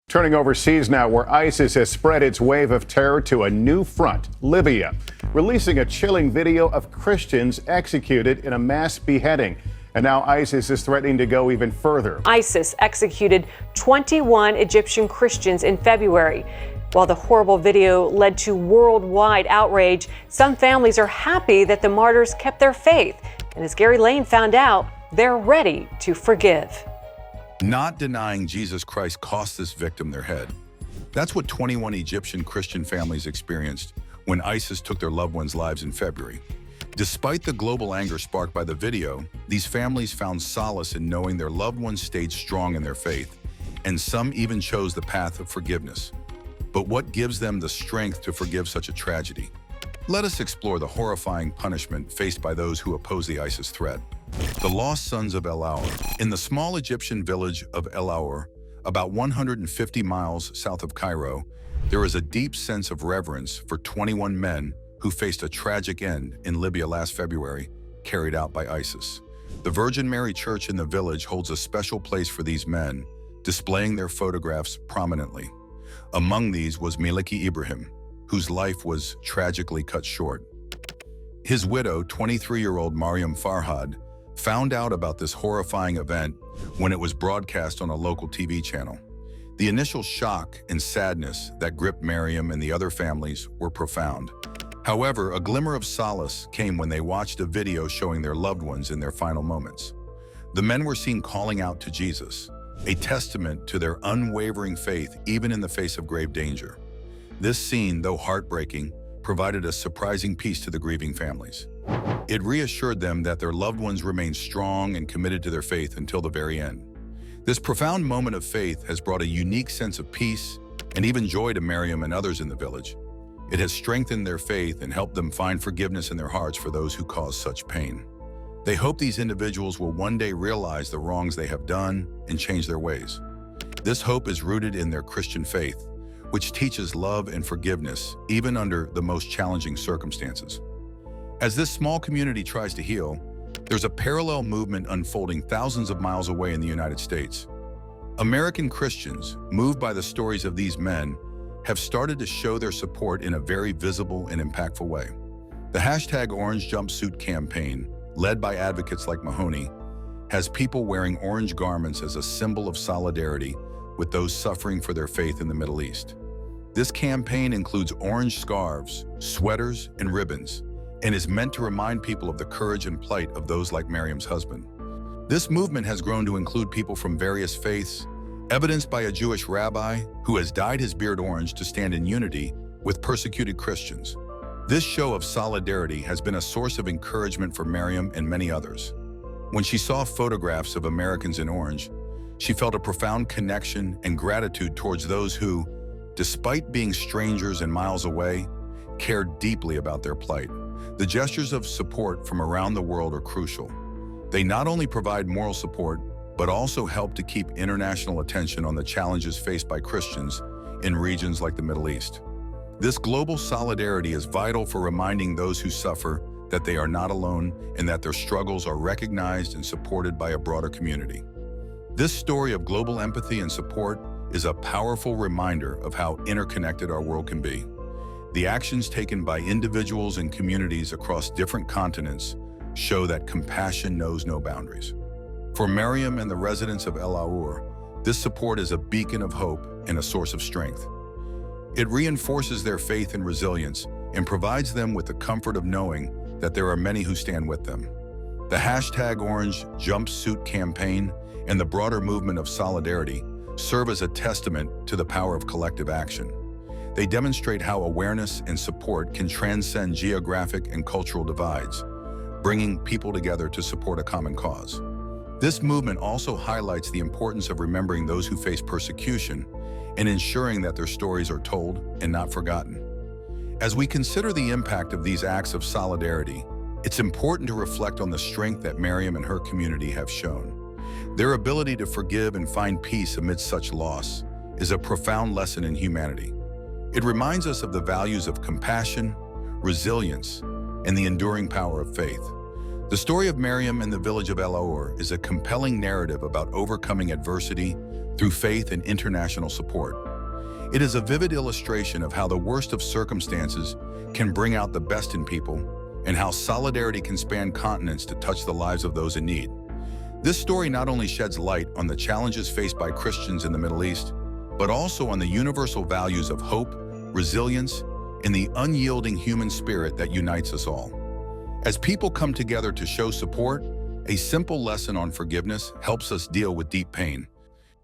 Turning overseas now, where ISIS has spread its wave of terror to a new front, Libya, releasing a chilling video of Christians executed in a mass beheading. And now ISIS is threatening to go even further. ISIS executed 21 Egyptian Christians in February. While the horrible video led to worldwide outrage, some families are happy that the martyrs kept their faith. And as Gary Lane found out, they're ready to forgive. Not denying Jesus Christ cost this victim their head. That's what 21 Egyptian Christian families experienced when ISIS took their loved ones' lives in February. Despite the global anger sparked by the video, these families found solace in knowing their loved ones stayed strong in their faith, and some even chose the path of forgiveness. But what gives them the strength to forgive such a tragedy? Let us explore the horrifying punishment faced by those who oppose the ISIS threat. The Lost Sons of El Aour. In the small Egyptian village of El Aour, about 150 miles south of Cairo, there is a deep sense of reverence for 21 men who faced a tragic end in Libya last February, carried out by ISIS. The Virgin Mary Church in the village holds a special place for these men, displaying their photographs prominently. Among these was Miliki Ibrahim, whose life was tragically cut short. His widow, 23-year-old Mariam Farhad, found out about this horrifying event when it was broadcast on a local TV channel. The initial shock and sadness that gripped Mariam and the other families were profound. However, a glimmer of solace came when they watched a video showing their loved ones in their final moments. The men were seen calling out to Jesus, a testament to their unwavering faith even in the face of grave danger. This scene, though heartbreaking, provided a surprising peace to the grieving families. It reassured them that their loved ones remained strong and committed to their faith until the very end. This profound moment of faith has brought a unique sense of peace and even joy to Mariam and others in the village. It has strengthened their faith and helped them find forgiveness in their hearts for those who caused such pain. They hope these individuals will one day realize the wrongs they have done and change their ways. This hope is rooted in their Christian faith, which teaches love and forgiveness even under the most challenging circumstances. As this small community tries to heal, there's a parallel movement unfolding thousands of miles away in the United States. American Christians, moved by the stories of these men, have started to show their support in a very visible and impactful way. The #Orange Jumpsuit campaign, led by advocates like Mahoney, has people wearing orange garments as a symbol of solidarity with those suffering for their faith in the Middle East. This campaign includes orange scarves, sweaters, and ribbons, and is meant to remind people of the courage and plight of those like Mariam's husband. This movement has grown to include people from various faiths, evidenced by a Jewish rabbi who has dyed his beard orange to stand in unity with persecuted Christians. This show of solidarity has been a source of encouragement for Mariam and many others. When she saw photographs of Americans in orange, she felt a profound connection and gratitude towards those who, despite being strangers and miles away, cared deeply about their plight. The gestures of support from around the world are crucial. They not only provide moral support, but also help to keep international attention on the challenges faced by Christians in regions like the Middle East. This global solidarity is vital for reminding those who suffer that they are not alone and that their struggles are recognized and supported by a broader community. This story of global empathy and support is a powerful reminder of how interconnected our world can be. The actions taken by individuals and communities across different continents show that compassion knows no boundaries. For Mariam and the residents of El Aour, this support is a beacon of hope and a source of strength. It reinforces their faith and resilience and provides them with the comfort of knowing that there are many who stand with them. The #Orange Jumpsuit campaign and the broader movement of solidarity serve as a testament to the power of collective action. They demonstrate how awareness and support can transcend geographic and cultural divides, bringing people together to support a common cause. This movement also highlights the importance of remembering those who face persecution and ensuring that their stories are told and not forgotten. As we consider the impact of these acts of solidarity, it's important to reflect on the strength that Mariam and her community have shown. Their ability to forgive and find peace amidst such loss is a profound lesson in humanity. It reminds us of the values of compassion, resilience, and the enduring power of faith. The story of Mariam and the village of El Aour is a compelling narrative about overcoming adversity through faith and international support. It is a vivid illustration of how the worst of circumstances can bring out the best in people and how solidarity can span continents to touch the lives of those in need. This story not only sheds light on the challenges faced by Christians in the Middle East, but also on the universal values of hope, resilience, and the unyielding human spirit that unites us all. As people come together to show support, a simple lesson on forgiveness helps us deal with deep pain.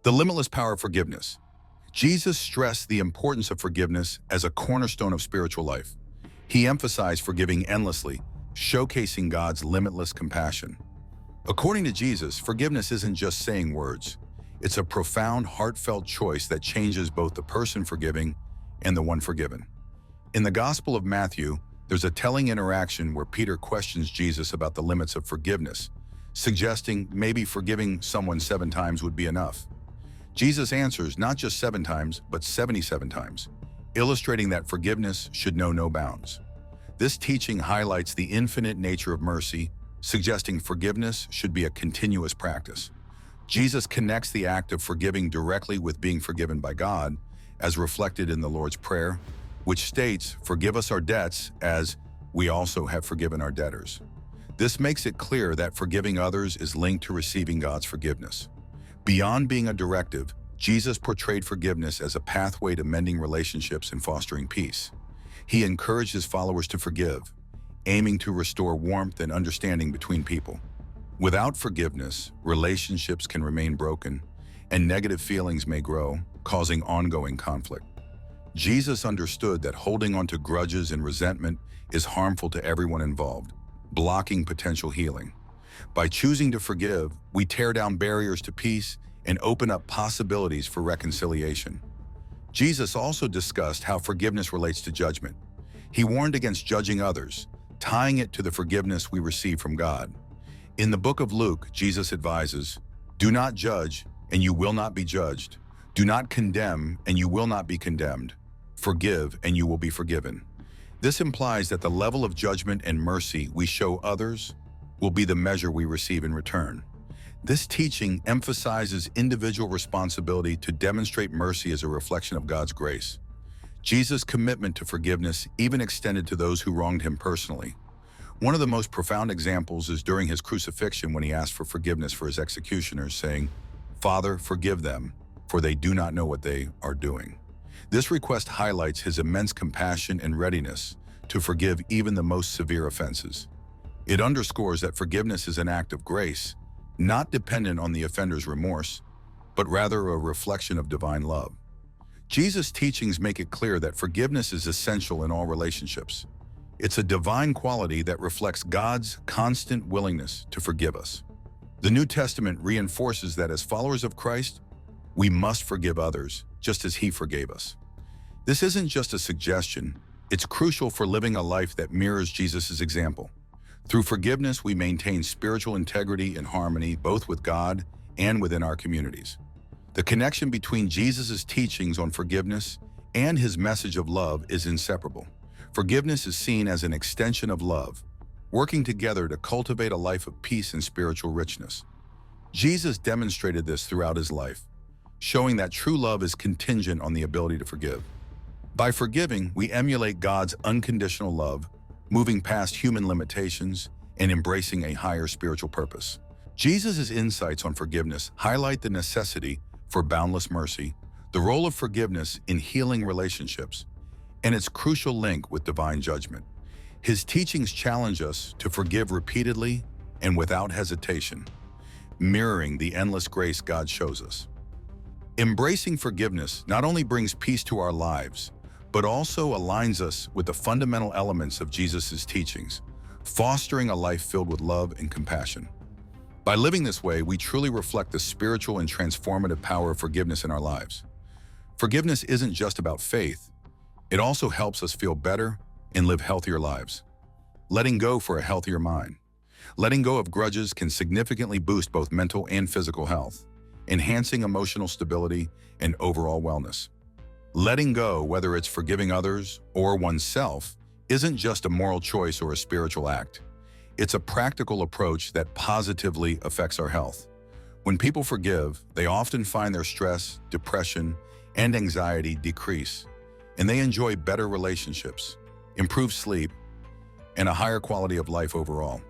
The limitless power of forgiveness. Jesus stressed the importance of forgiveness as a cornerstone of spiritual life. He emphasized forgiving endlessly, showcasing God's limitless compassion. According to Jesus, forgiveness isn't just saying words. It's a profound, heartfelt choice that changes both the person forgiving and the one forgiven. In the Gospel of Matthew, there's a telling interaction where Peter questions Jesus about the limits of forgiveness, suggesting maybe forgiving someone 7 times would be enough. Jesus answers not just 7 times, but 77 times, illustrating that forgiveness should know no bounds. This teaching highlights the infinite nature of mercy, suggesting forgiveness should be a continuous practice. Jesus connects the act of forgiving directly with being forgiven by God, as reflected in the Lord's Prayer, which states, "Forgive us our debts as we also have forgiven our debtors." This makes it clear that forgiving others is linked to receiving God's forgiveness. Beyond being a directive, Jesus portrayed forgiveness as a pathway to mending relationships and fostering peace. He encouraged his followers to forgive, aiming to restore warmth and understanding between people. Without forgiveness, relationships can remain broken, and negative feelings may grow, causing ongoing conflict. Jesus understood that holding on to grudges and resentment is harmful to everyone involved, blocking potential healing. By choosing to forgive, we tear down barriers to peace and open up possibilities for reconciliation. Jesus also discussed how forgiveness relates to judgment. He warned against judging others, tying it to the forgiveness we receive from God. In the book of Luke, Jesus advises, "Do not judge, and you will not be judged. Do not condemn, and you will not be condemned. Forgive, and you will be forgiven." This implies that the level of judgment and mercy we show others will be the measure we receive in return. This teaching emphasizes individual responsibility to demonstrate mercy as a reflection of God's grace. Jesus' commitment to forgiveness even extended to those who wronged him personally. One of the most profound examples is during his crucifixion when he asked for forgiveness for his executioners, saying, "Father, forgive them, for they do not know what they are doing." This request highlights his immense compassion and readiness to forgive even the most severe offenses. It underscores that forgiveness is an act of grace, not dependent on the offender's remorse, but rather a reflection of divine love. Jesus' teachings make it clear that forgiveness is essential in all relationships. It's a divine quality that reflects God's constant willingness to forgive us. The New Testament reinforces that as followers of Christ, we must forgive others, just as he forgave us. This isn't just a suggestion, it's crucial for living a life that mirrors Jesus' example. Through forgiveness, we maintain spiritual integrity and harmony, both with God and within our communities. The connection between Jesus' teachings on forgiveness and his message of love is inseparable. Forgiveness is seen as an extension of love, working together to cultivate a life of peace and spiritual richness. Jesus demonstrated this throughout his life, showing that true love is contingent on the ability to forgive. By forgiving, we emulate God's unconditional love, moving past human limitations and embracing a higher spiritual purpose. Jesus' insights on forgiveness highlight the necessity for boundless mercy, the role of forgiveness in healing relationships, and its crucial link with divine judgment. His teachings challenge us to forgive repeatedly and without hesitation, mirroring the endless grace God shows us. Embracing forgiveness not only brings peace to our lives, but also aligns us with the fundamental elements of Jesus' teachings, fostering a life filled with love and compassion. By living this way, we truly reflect the spiritual and transformative power of forgiveness in our lives. Forgiveness isn't just about faith, it also helps us feel better and live healthier lives. Letting go for a healthier mind. Letting go of grudges can significantly boost both mental and physical health, enhancing emotional stability and overall wellness. Letting go, whether it's forgiving others or oneself, isn't just a moral choice or a spiritual act. It's a practical approach that positively affects our health. When people forgive, they often find their stress, depression, and anxiety decrease, and they enjoy better relationships, improved sleep, and a higher quality of life overall.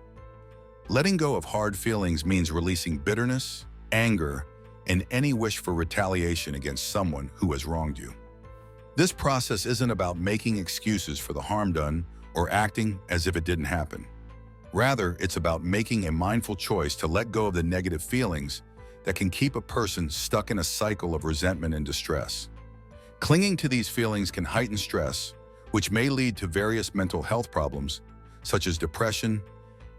Letting go of hard feelings means releasing bitterness, anger, and any wish for retaliation against someone who has wronged you. This process isn't about making excuses for the harm done or acting as if it didn't happen. Rather, it's about making a mindful choice to let go of the negative feelings that can keep a person stuck in a cycle of resentment and distress. Clinging to these feelings can heighten stress, which may lead to various mental health problems, such as depression,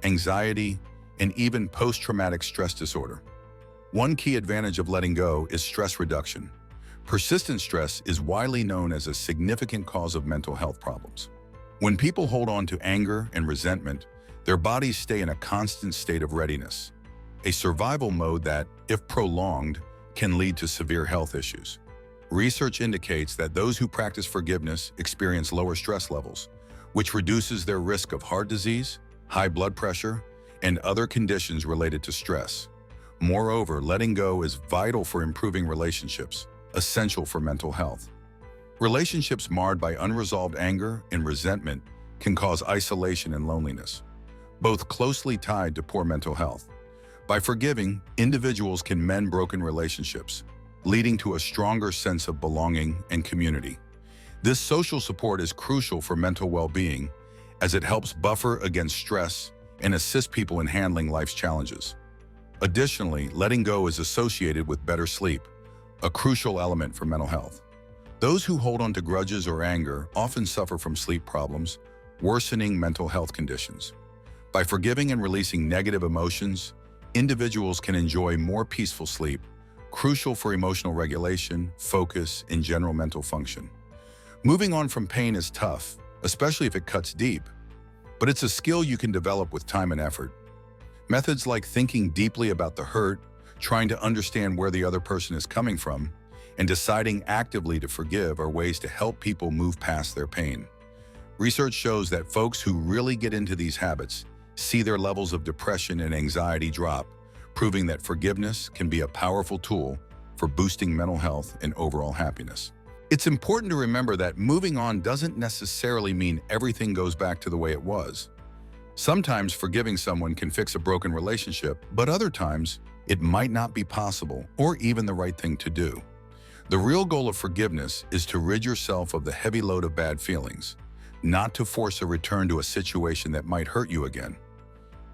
anxiety, and even post-traumatic stress disorder. One key advantage of letting go is stress reduction. Persistent stress is widely known as a significant cause of mental health problems. When people hold on to anger and resentment, their bodies stay in a constant state of readiness, a survival mode that, if prolonged, can lead to severe health issues. Research indicates that those who practice forgiveness experience lower stress levels, which reduces their risk of heart disease, high blood pressure, and other conditions related to stress. Moreover, letting go is vital for improving relationships, essential for mental health. Relationships marred by unresolved anger and resentment can cause isolation and loneliness, both closely tied to poor mental health. By forgiving, individuals can mend broken relationships, leading to a stronger sense of belonging and community. This social support is crucial for mental well-being, as it helps buffer against stress and assist people in handling life's challenges. Additionally, letting go is associated with better sleep, a crucial element for mental health. Those who hold on to grudges or anger often suffer from sleep problems, worsening mental health conditions. By forgiving and releasing negative emotions, individuals can enjoy more peaceful sleep, crucial for emotional regulation, focus, and general mental function. Moving on from pain is tough, especially if it cuts deep, but it's a skill you can develop with time and effort. Methods like thinking deeply about the hurt, trying to understand where the other person is coming from, and deciding actively to forgive are ways to help people move past their pain. Research shows that folks who really get into these habits see their levels of depression and anxiety drop, proving that forgiveness can be a powerful tool for boosting mental health and overall happiness. It's important to remember that moving on doesn't necessarily mean everything goes back to the way it was. Sometimes forgiving someone can fix a broken relationship, but other times it might not be possible or even the right thing to do. The real goal of forgiveness is to rid yourself of the heavy load of bad feelings, not to force a return to a situation that might hurt you again.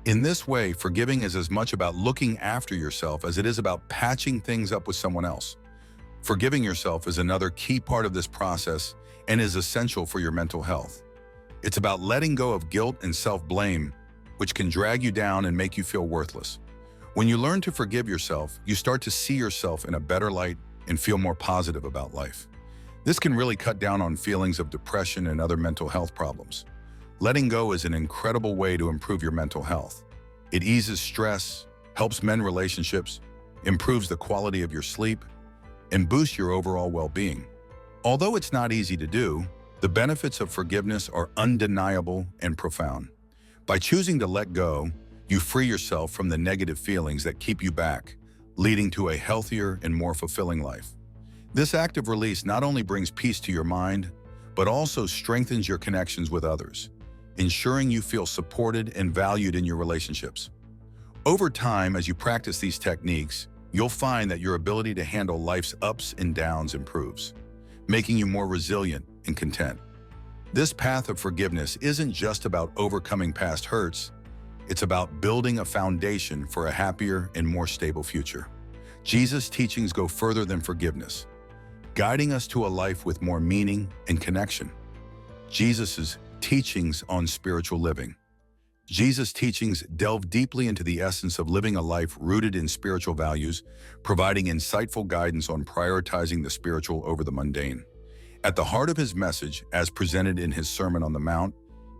In this way, forgiving is as much about looking after yourself as it is about patching things up with someone else. Forgiving yourself is another key part of this process and is essential for your mental health. It's about letting go of guilt and self-blame, which can drag you down and make you feel worthless. When you learn to forgive yourself, you start to see yourself in a better light and feel more positive about life. This can really cut down on feelings of depression and other mental health problems. Letting go is an incredible way to improve your mental health. It eases stress, helps mend relationships, improves the quality of your sleep, and boosts your overall well-being. Although it's not easy to do, the benefits of forgiveness are undeniable and profound. By choosing to let go, you free yourself from the negative feelings that keep you back, leading to a healthier and more fulfilling life. This act of release not only brings peace to your mind, but also strengthens your connections with others, ensuring you feel supported and valued in your relationships. Over time, as you practice these techniques, you'll find that your ability to handle life's ups and downs improves, making you more resilient and content. This path of forgiveness isn't just about overcoming past hurts, it's about building a foundation for a happier and more stable future. Jesus' teachings go further than forgiveness, guiding us to a life with more meaning and connection. Jesus' teachings on spiritual living. Jesus' teachings delve deeply into the essence of living a life rooted in spiritual values, providing insightful guidance on prioritizing the spiritual over the mundane. At the heart of his message, as presented in his Sermon on the Mount,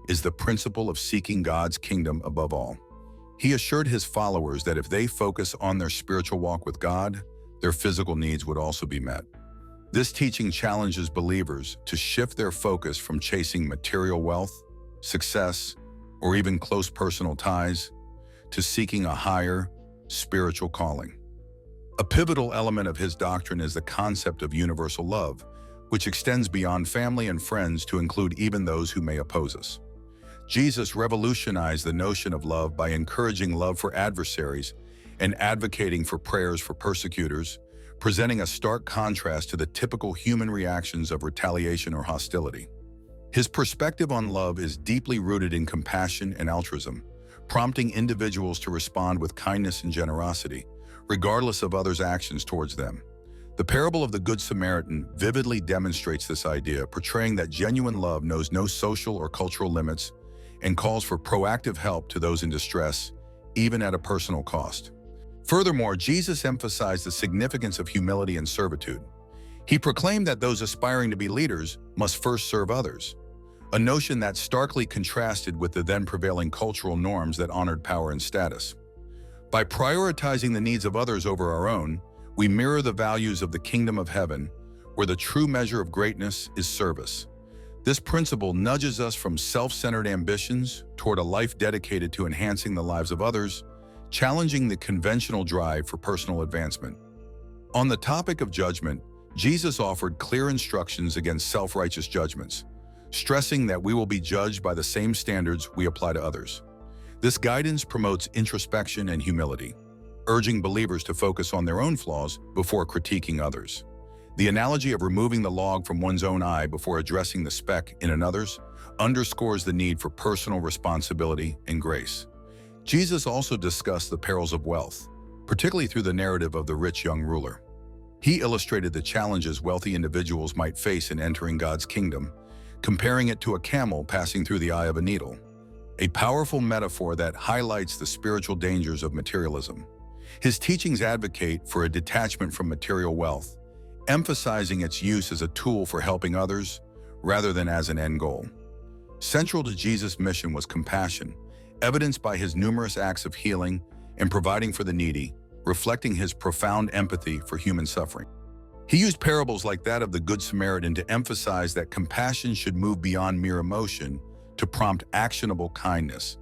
is the principle of seeking God's kingdom above all. He assured his followers that if they focus on their spiritual walk with God, their physical needs would also be met. This teaching challenges believers to shift their focus from chasing material wealth, success, or even close personal ties, to seeking a higher spiritual calling. A pivotal element of his doctrine is the concept of universal love, which extends beyond family and friends to include even those who may oppose us. Jesus revolutionized the notion of love by encouraging love for adversaries and advocating for prayers for persecutors, presenting a stark contrast to the typical human reactions of retaliation or hostility. His perspective on love is deeply rooted in compassion and altruism, prompting individuals to respond with kindness and generosity, regardless of others' actions towards them. The parable of the Good Samaritan vividly demonstrates this idea, portraying that genuine love knows no social or cultural limits and calls for proactive help to those in distress, even at a personal cost. Furthermore, Jesus emphasized the significance of humility and servitude. He proclaimed that those aspiring to be leaders must first serve others, a notion that starkly contrasted with the then prevailing cultural norms that honored power and status. By prioritizing the needs of others over our own, we mirror the values of the kingdom of heaven, where the true measure of greatness is service. This principle nudges us from self-centered ambitions toward a life dedicated to enhancing the lives of others, challenging the conventional drive for personal advancement. On the topic of judgment, Jesus offered clear instructions against self-righteous judgments, stressing that we will be judged by the same standards we apply to others. This guidance promotes introspection and humility, urging believers to focus on their own flaws before critiquing others. The analogy of removing the log from one's own eye before addressing the speck in another's underscores the need for personal responsibility and grace. Jesus also discussed the perils of wealth, particularly through the narrative of the rich young ruler. He illustrated the challenges wealthy individuals might face in entering God's kingdom, comparing it to a camel passing through the eye of a needle, a powerful metaphor that highlights the spiritual dangers of materialism. His teachings advocate for a detachment from material wealth, emphasizing its use as a tool for helping others rather than as an end goal. Central to Jesus' mission was compassion, evidenced by his numerous acts of healing and providing for the needy, reflecting his profound empathy for human suffering. He used parables like that of the Good Samaritan to emphasize that compassion should move beyond mere emotion to prompt actionable kindness,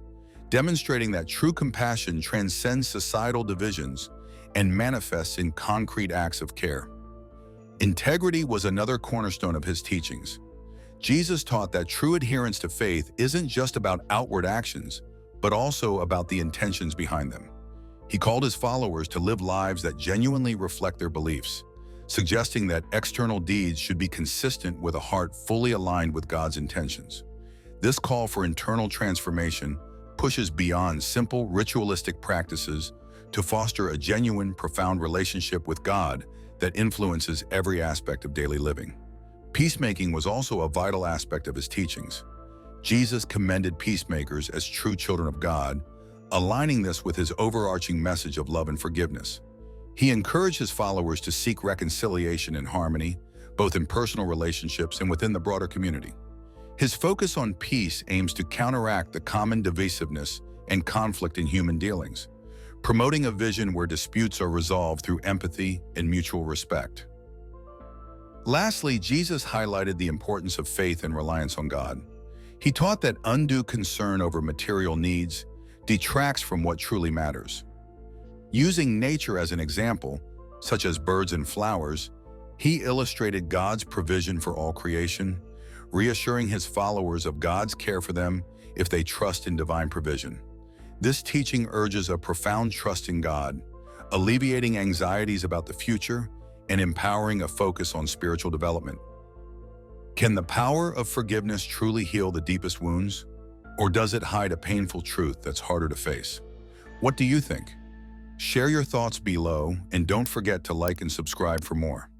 demonstrating that true compassion transcends societal divisions and manifests in concrete acts of care. Integrity was another cornerstone of his teachings. Jesus taught that true adherence to faith isn't just about outward actions, but also about the intentions behind them. He called his followers to live lives that genuinely reflect their beliefs, suggesting that external deeds should be consistent with a heart fully aligned with God's intentions. This call for internal transformation pushes beyond simple ritualistic practices to foster a genuine, profound relationship with God that influences every aspect of daily living. Peacemaking was also a vital aspect of his teachings. Jesus commended peacemakers as true children of God, aligning this with his overarching message of love and forgiveness. He encouraged his followers to seek reconciliation and harmony, both in personal relationships and within the broader community. His focus on peace aims to counteract the common divisiveness and conflict in human dealings, promoting a vision where disputes are resolved through empathy and mutual respect. Lastly, Jesus highlighted the importance of faith and reliance on God. He taught that undue concern over material needs detracts from what truly matters. Using nature as an example, such as birds and flowers, he illustrated God's provision for all creation, reassuring his followers of God's care for them if they trust in divine provision. This teaching urges a profound trust in God, alleviating anxieties about the future and empowering a focus on spiritual development. Can the power of forgiveness truly heal the deepest wounds? Or does it hide a painful truth that's harder to face? What do you think? Share your thoughts below and don't forget to like and subscribe for more.